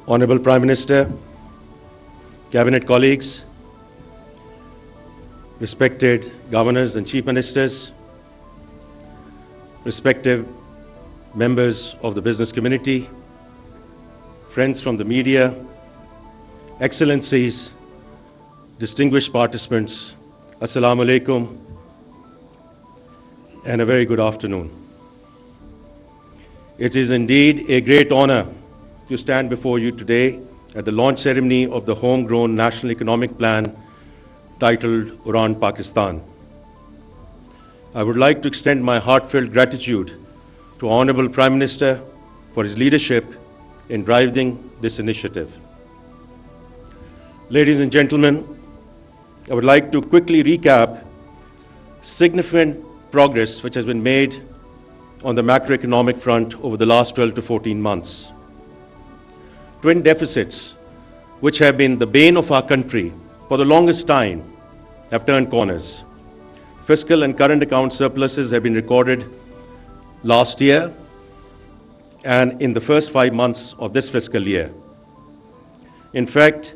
Honorable Prime Minister, Cabinet colleagues, respected governors and chief ministers, respective members of the business community, friends from the media, excellencies, distinguished participants, Assalamu alaikum, and a very good afternoon. It is indeed a great honor to stand before you today at the launch ceremony of the homegrown National Economic Plan titled Udan Pakistan. I would like to extend my heartfelt gratitude to Honorable Prime Minister for his leadership in driving this initiative. Ladies and gentlemen, I would like to quickly recap significant progress which has been made on the macroeconomic front over the last 12 to 14 months. Twin deficits, which have been the bane of our country for the longest time, have turned corners. Fiscal and current account surpluses have been recorded last year and in the first 5 months of this fiscal year. In fact,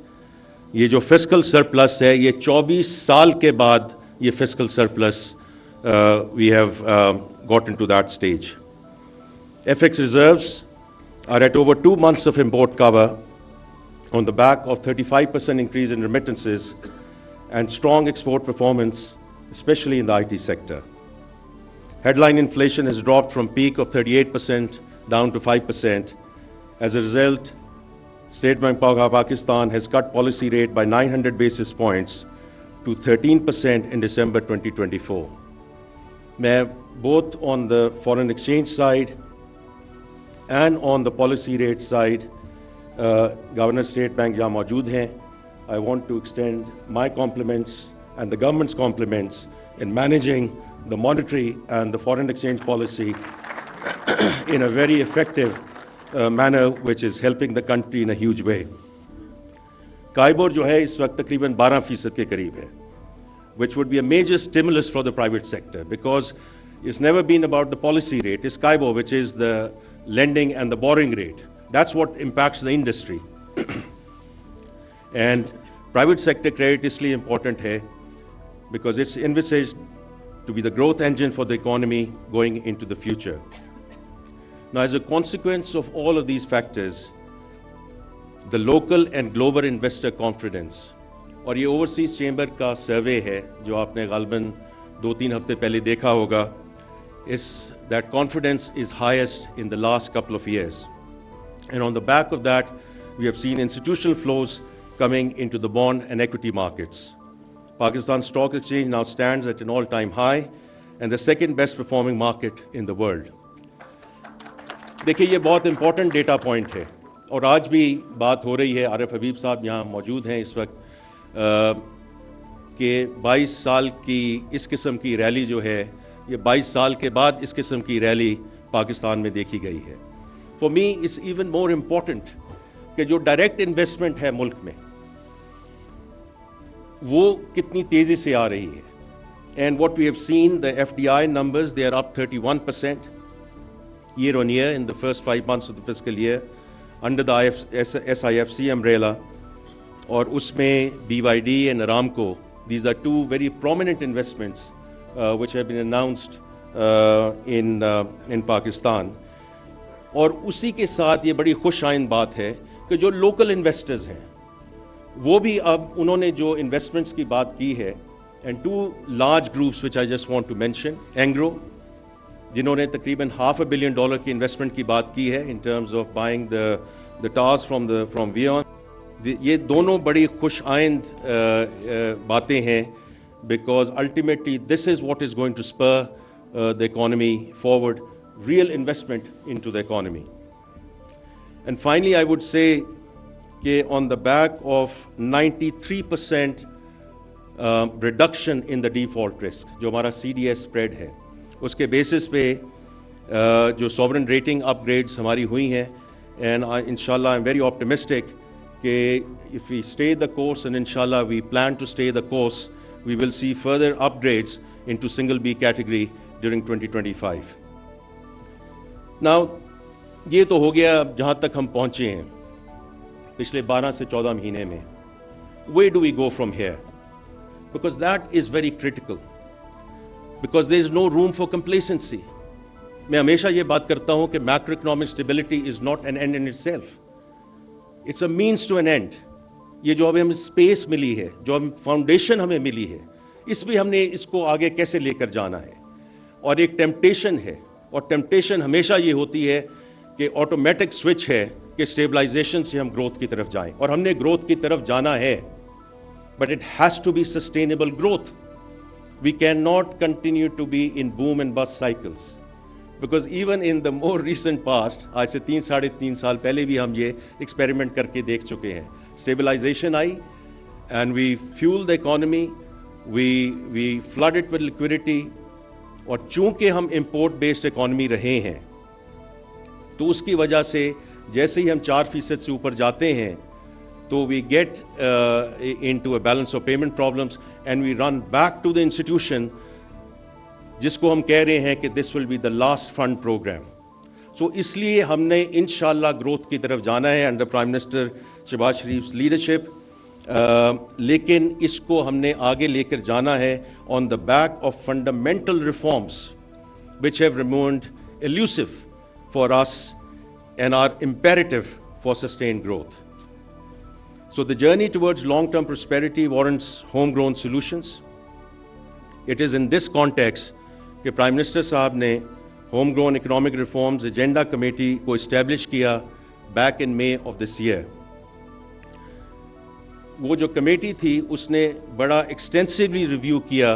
ये जो fiscal surplus है, ये 24 साल के बाद ये fiscal surplus we have gotten to that stage. FX reserves are at over 2 months of import cover on the back of 35% increase in remittances and strong export performance, especially in the IT sector. Headline inflation has dropped from peak of 38% down to 5%. As a result, State Bank of Pakistan has cut policy rate by 900 basis points to 13% in December 2024. Both on the foreign exchange side and on the policy rate side, Governor State Bank जहाँ मौजूद हैं, I want to extend my compliments and the government's compliments in managing the monetary and the foreign exchange policy in a very effective manner, which is helping the country in a huge way. KIBOR जो है इस वक्त तकरीबन 12% के करीब है, which would be a major stimulus for the private sector because it's never been about the policy rate. It's CIBOR, which is the lending and the borrowing rate. That's what impacts the industry. And private sector credit is really important here because it's envisaged to be the growth engine for the economy going into the future. Now, as a consequence of all of these factors, the local and global investor confidence, और ये overseas chamber का सर्वे है जो आपने गालबन 2-3 हफ्ते पहले देखा होगा, is that confidence is highest in the last couple of years. And on the back of that, we have seen institutional flows coming into the bond and equity markets. Pakistan Stock Exchange now stands at an all-time high and the second best performing market in the world. देखिए ये बहुत important data point है और आज भी बात हो रही है, आरिफ हबीब साहब यहाँ मौजूद हैं इस वक्त, कि 22 साल की इस किस्म की रैली जो है, ये 22 साल के बाद इस किस्म की रैली पाकिस्तान में देखी गई है. For me, it's even more important कि जो डायरेक्ट इन्वेस्टमेंट है मुल्क में वो कितनी तेज़ी से आ रही है. And what we have seen, the FDI numbers, they are up 31% year on year in the first 5 months of the fiscal year under the SIFC umbrella. और उसमें BYD and Aramco, these are two very prominent investments which have been announced in Pakistan. और उसी के साथ ये बड़ी खुश आइंद बात है कि जो लोकल इन्वेस्टर्स हैं वो भी अब उन्होंने जो इन्वेस्टमेंट्स की बात की है, and two large groups which I just want to mention, Engro जिन्होंने तकरीबन $500 million की इन्वेस्टमेंट की बात की है in terms of buying the towers from वियॉन. ये दोनों बड़ी खुश आइंद बातें हैं because ultimately this is what is going to spur the economy forward, real investment into the economy. And finally, I would say that on the back of 93% reduction in the default risk, जो हमारा CDS spread है, उसके basis पे जो sovereign rating upgrades हमारी हुई हैं, and inshallah I'm very optimistic that if we stay the course, and inshallah we plan to stay the course, we will see further upgrades into single B category during 2025. Now, ये तो हो गया जहाँ तक हम पहुँचे हैं. पिछले 12 से 14 महीने में. Where do we go from here? Because that is very critical. Because there is no room for complacency. मैं हमेशा ये बात करता हूँ कि macroeconomic stability is not an end in itself. It's a means to an end. ये जो हमें स्पेस मिली है, जो हम फाउंडेशन हमें मिली है, इसमें हमने इसको आगे कैसे लेकर जाना है. और एक टेम्पटेशन है, और टेम्पटेशन हमेशा ये होती है कि ऑटोमेटिक स्विच है कि स्टेबलाइजेशन से हम ग्रोथ की तरफ जाएं. और हमने ग्रोथ की तरफ जाना है, but it has to be sustainable growth. We cannot continue to be in boom and bust cycles. Because even in the more recent past, आज से 3-3.5 साल पहले भी हम ये एक्सपेरिमेंट करके देख चुके हैं. Stabilization I and we fueled the economy, we flooded with liquidity. और चूंकि हम import based economy रहे हैं, तो उसकी वजह से जैसे ही हम 4% से ऊपर जाते हैं, तो we get into a balance of payment problems and we run back to the institution जिसको हम कह रहे हैं कि this will be the last fund program. So इसलिए हमने इंशाल्लाह ग्रोथ की तरफ जाना है अंडर प्राइम मिनिस्टर शहबाज शरीफ लीडरशिप. लेकिन इसको हमने आगे लेकर जाना है on the back of fundamental reforms which have remained elusive for us and are imperative for sustained growth. So the journey towards long-term prosperity warrants homegrown solutions. It is in this context कि prime minister साहब ने homegrown economic reforms agenda committee को establish किया back in May of this year. वो जो committee थी उसने बड़ा extensively review किया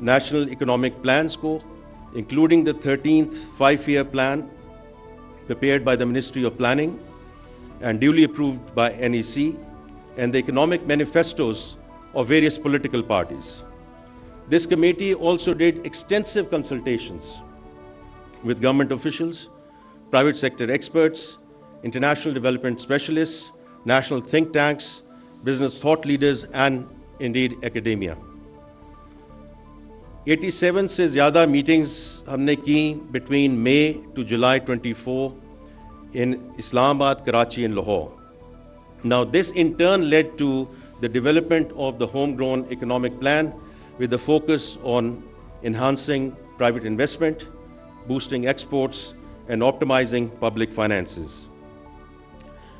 national economic plans को, including the 13th 5-year plan prepared by the Ministry of Planning and duly approved by NEC, and the economic manifestos of various political parties. This committee also did extensive consultations with government officials, private sector experts, international development specialists, national think tanks, business thought leaders, and indeed academia. 87 से ज़्यादा meetings हमने की between May to July 24 in Islamabad, Karachi, and Lahore. Now, this in turn led to the development of the homegrown economic plan with the focus on enhancing private investment, boosting exports, and optimizing public finances.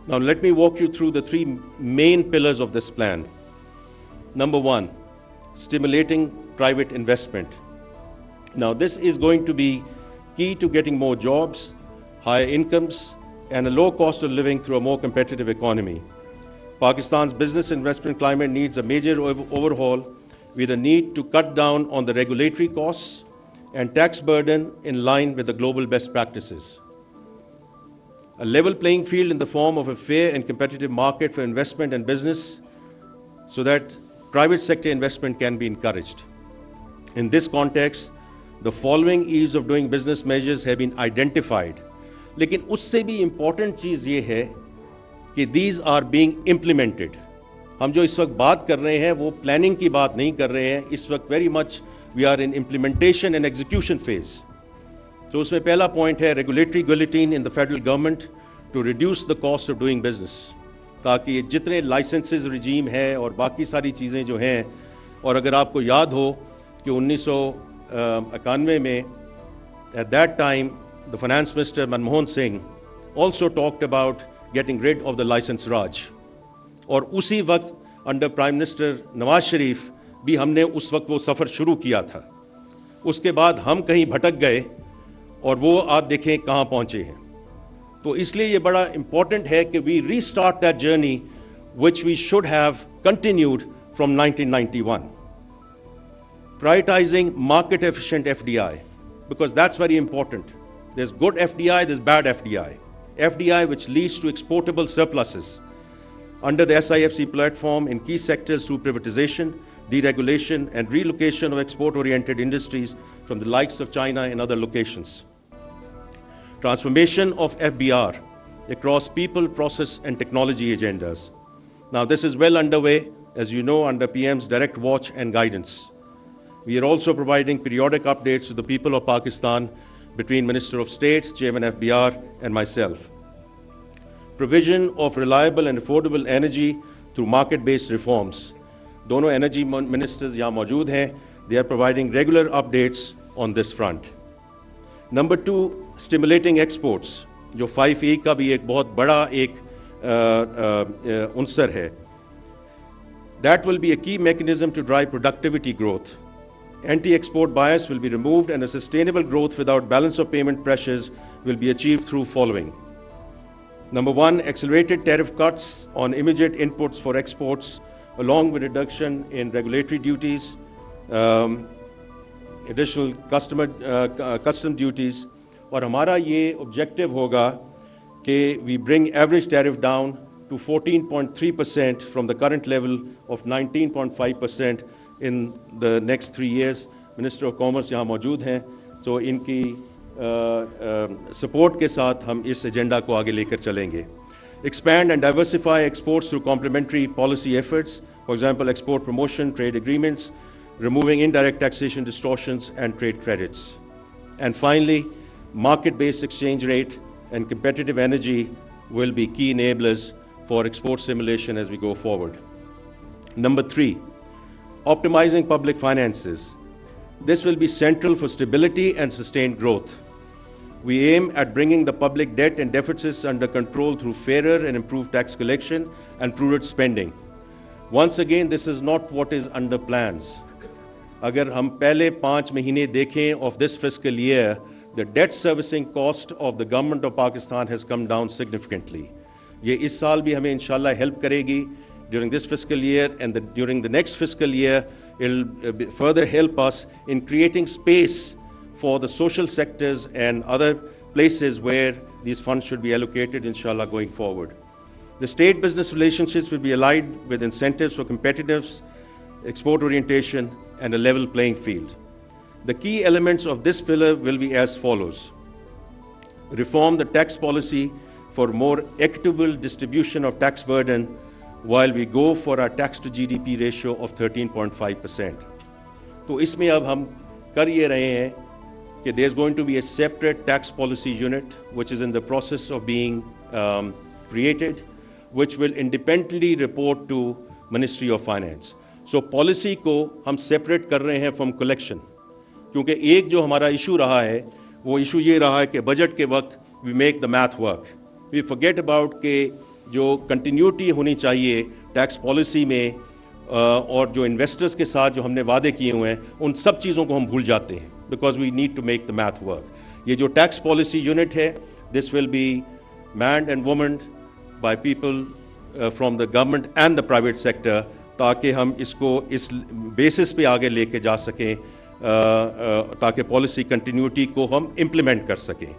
Now, let me walk you through the 3 main pillars of this plan. Number 1, stimulating private investment. Now, this is going to be key to getting more jobs, higher incomes, and a low cost of living through a more competitive economy. Pakistan's business investment climate needs a major overhaul with a need to cut down on the regulatory costs and tax burden in line with the global best practices. A level playing field in the form of a fair and competitive market for investment and business so that private sector investment can be encouraged. In this context, the following ease of doing business measures have been identified. लेकिन उससे भी important चीज़ ये है कि these are being implemented. हम जो इस वक्त बात कर रहे हैं वो प्लानिंग की बात नहीं कर रहे हैं. इस वक्त very much we are in implementation and execution phase. तो उसमें पहला पॉइंट है regulatory guillotine in the federal government to reduce the cost of doing business, ताकि ये जितने लाइसेंसेस रिजीम है और बाकी सारी चीज़ें जो हैं, और अगर आपको याद हो कि 1991 में at that time the finance minister Manmohan Singh also talked about getting rid of the license raj. और उसी वक्त under prime minister Nawaz Sharif भी हमने उस वक्त वो सफ़र शुरू किया था. उसके बाद हम कहीं भटक गए और वो आप देखें कहाँ पहुँचे हैं. तो इसलिए ये बड़ा इम्पॉर्टेंट है कि we restart that journey which we should have continued from 1991. Prioritizing market efficient FDI, because that's very important. There's good FDI, there's bad FDI. FDI which leads to exportable surpluses under the SIFC platform in key sectors through privatization, deregulation, and relocation of export-oriented industries from the likes of China and other locations. Transformation of FBR across people, process, and technology agendas. Now, this is well underway, as you know, under PM's direct watch and guidance. We are also providing periodic updates to the people of Pakistan between Minister of State, Chairman FBR, and myself. provision of reliable and affordable energy through market-based reforms. दोनों energy ministers यहाँ मौजूद हैं. They are providing regular updates on this front. Number 2, stimulating exports, जो 5E का भी एक बहुत बड़ा एक उनसर है. That will be a key mechanism to drive productivity growth. Anti-export bias will be removed and a sustainable growth without balance of payment pressures will be achieved through following. Number 1, accelerated tariff cuts on immediate inputs for exports along with reduction in regulatory duties, additional custom duties. और हमारा ये objective होगा कि we bring average tariff down to 14.3% from the current level of 19.5% in the next 3 years. Minister of Commerce यहाँ मौजूद हैं, so इनकी support के साथ हम इस agenda को आगे लेकर चलेंगे. Expand and diversify exports through complementary policy efforts, for example, export promotion, trade agreements, removing indirect taxation distortions and trade credits. And finally, market-based exchange rate and competitive energy will be key enablers for export stimulation as we go forward. Number 3, optimizing public finances. This will be central for stability and sustained growth. We aim at bringing the public debt and deficits under control through fairer and improved tax collection and prudent spending. Once again, this is not what is under plans. अगर हम पहले 5 महीने देखें of this fiscal year, the debt servicing cost of the government of Pakistan has come down significantly. ये इस साल भी हमें इंशाल्लाह help करेगी during this fiscal year, and during the next fiscal year, it'll further help us in creating space for the social sectors and other places where these funds should be allocated, inshallah, going forward. The state-business relationships will be aligned with incentives for competitiveness, export orientation, and a level playing field. The key elements of this pillar will be as follows. Reform the tax policy for more equitable distribution of tax burden while we go for our tax to GDP ratio of 13.5%. तो इसमें अब हम कर ये रहे हैं कि there's going to be a separate tax policy unit which is in the process of being created, which will independently report to Ministry of Finance. So policy को हम separate कर रहे हैं from collection, क्योंकि एक जो हमारा issue रहा है वो issue ये रहा है कि budget के वक्त we make the math work. We forget about कि जो continuity होनी चाहिए tax policy में और जो investors के साथ जो हमने वादे किए हुए हैं उन सब चीज़ों को हम भूल जाते हैं because we need to make the math work. ये जो tax policy unit है, this will be manned and womaned by people from the government and the private sector, ताकि हम इसको इस basis पे आगे लेके जा सकें, ताकि policy continuity को हम implement कर सकें.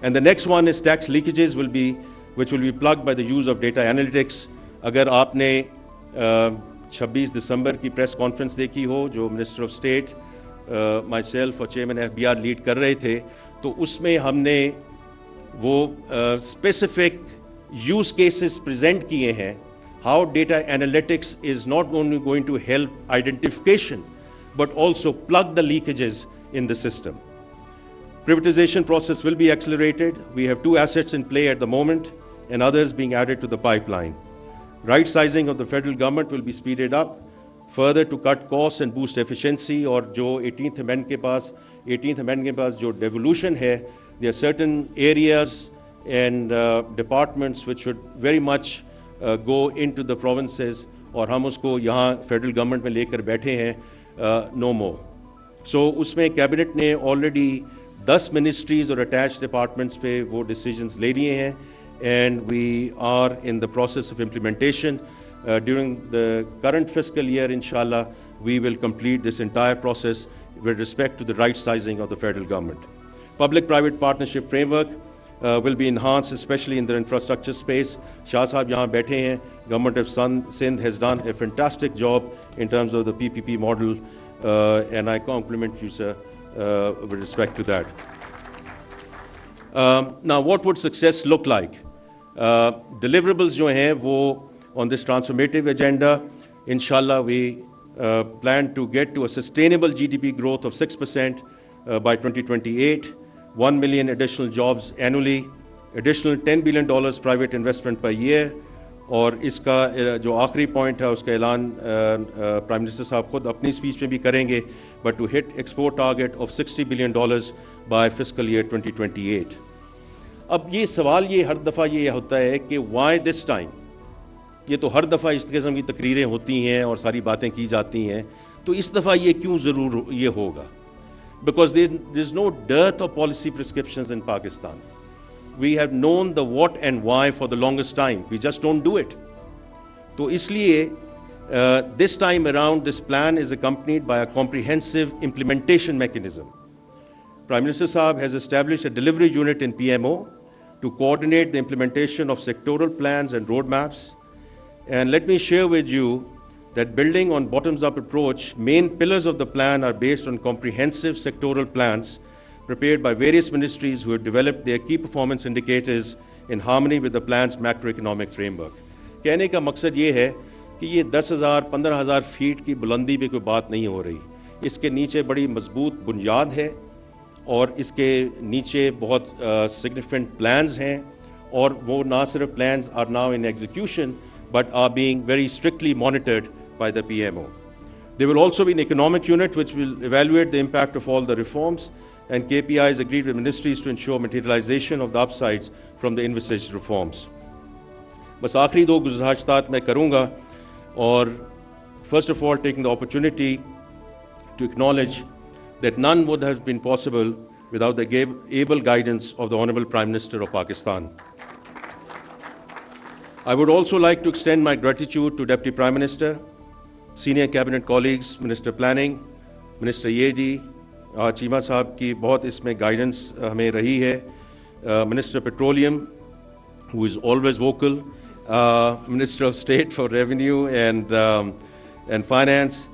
And the next one is tax leakages which will be plugged by the use of data analytics. अगर आपने 26 दिसंबर की प्रेस कॉन्फ्रेंस देखी हो जो मिनिस्टर ऑफ स्टेट myself और चेयरमैन FBR लीड कर रहे थे, तो उसमें हमने वो specific use cases present किए हैं how data analytics is not only going to help identification but also plug the leakages in the system. Privatization process will be accelerated. We have 2 assets in play at the moment and others being added to the pipeline. Right sizing of the federal government will be speeded up further to cut costs and boost efficiency. और जो 18th amendment के पास जो devolution है, there are certain areas and departments which should very much go into the provinces, और हम उसको यहाँ federal government में लेकर बैठे हैं no more. So उसमें cabinet ने already 10 ministries और attached departments पे वो decisions ले लिए हैं, and we are in the process of implementation. During the current fiscal year, inshallah, we will complete this entire process with respect to the right sizing of the federal government. Public-private partnership framework will be enhanced, especially in the infrastructure space. Shah Sahab yahan baithe hain. Government of Sindh has done a fantastic job in terms of the PPP model, and I compliment you, sir, with respect to that. Now, what would success look like? Deliverables जो हैं वो on this transformative agenda, inshallah, we plan to get to a sustainable GDP growth of 6% by 2028, 1 million additional jobs annually, additional $10 billion private investment per year, और इसका जो आखिरी point है उसका ऐलान प्राइम मिनिस्टर साहब खुद अपनी स्पीच में भी करेंगे, but to hit export target of $60 billion by fiscal year 2028। अब ये सवाल ये हर दफ़ा ये होता है कि वाई दिस टाइम, ये तो हर दफ़ा इस किस्म की तकरीरें होती हैं और सारी बातें की जाती हैं, तो इस दफ़ा ये क्यों ज़रूर ये होगा? Because there is no dearth of policy prescriptions in Pakistan. We have known the what and why for the longest time. We just don't do it. तो इसलिए this time around this plan is accompanied by a comprehensive implementation mechanism. Prime Minister Saab has established a delivery unit in PMO to coordinate the implementation of sectoral plans and roadmaps. And let me share with you that building on bottoms-up approach, main pillars of the plan are based on comprehensive sectoral plans prepared by various ministries who have developed their key performance indicators in harmony with the plan's macroeconomic framework. कहने का मकसद ये है कि ये 10,000 15,000 feet की बुलंदी पे कोई बात नहीं हो रही। इसके नीचे बड़ी मजबूत बुनियाद है और इसके नीचे बहुत significant plans हैं, और वो ना सिर्फ plans are now in execution but are being very strictly monitored by the PMO. There will also be an economic unit which will evaluate the impact of all the reforms, and KPIs agreed with ministries to ensure materialization of the upsides from the envisaged reforms. बस आखिरी दो गुज़ारिशात मैं करूँगा, और first of all taking the opportunity to acknowledge that none would have been possible without the able guidance of the Honorable Prime Minister of Pakistan. I would also like to extend my gratitude to Deputy Prime Minister, senior cabinet colleagues, Minister Planning, Minister Yedi, Cheema साहब की बहुत इसमें guidance हमें रही है, minister petroleum who is always vocal, Minister of State for Revenue and Finance,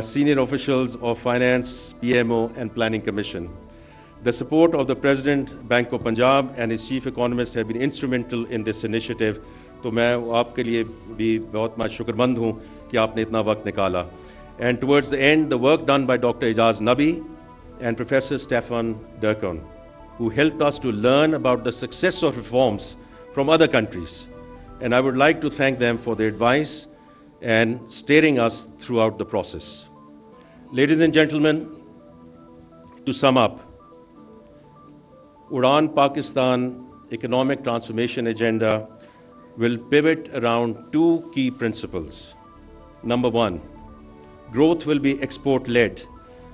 senior officials of Finance, PMO and Planning Commission. The support of the President, Bank of Punjab and his chief economist have been instrumental in this initiative. तो मैं आपके लिए भी बहुत शुक्रमंद हूँ कि आपने इतना वक्त निकाला. And towards the end, the work done by Dr. Ijaz Nabi and Professor Stefan Durkon, who helped us to learn about the success of reforms from other countries. And I would like to thank them for their advice and steering us throughout the process. Ladies and gentlemen, to sum up, Udaan Pakistan economic transformation agenda will pivot around two key principles. Number one, growth will be export-led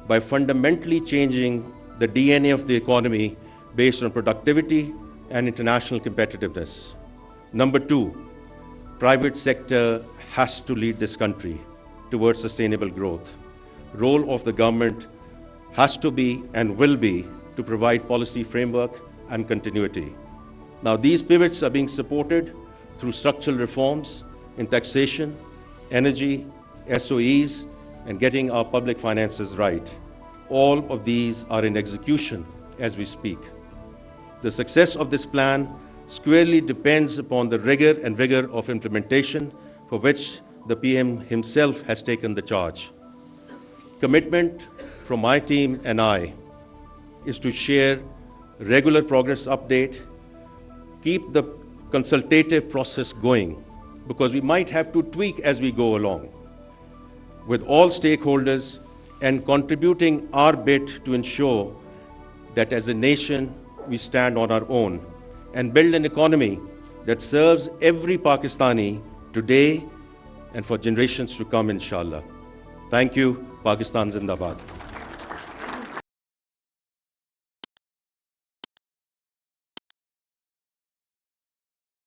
by fundamentally changing the DNA of the economy based on productivity and international competitiveness. Number two, private sector has to lead this country towards sustainable growth. Role of the government has to be and will be to provide policy framework and continuity. Now, these pivots are being supported through structural reforms in taxation, energy, SOEs, and getting our public finances right. All of these are in execution as we speak. The success of this plan squarely depends upon the rigor and vigor of implementation, for which the PM himself has taken the charge. Commitment from my team and I is to share regular progress update, keep the consultative process going, because we might have to tweak as we go along, with all stakeholders and contributing our bit to ensure that as a nation we stand on our own and build an economy that serves every Pakistani today and for generations to come, inshallah. Thank you. Pakistan Zindabad.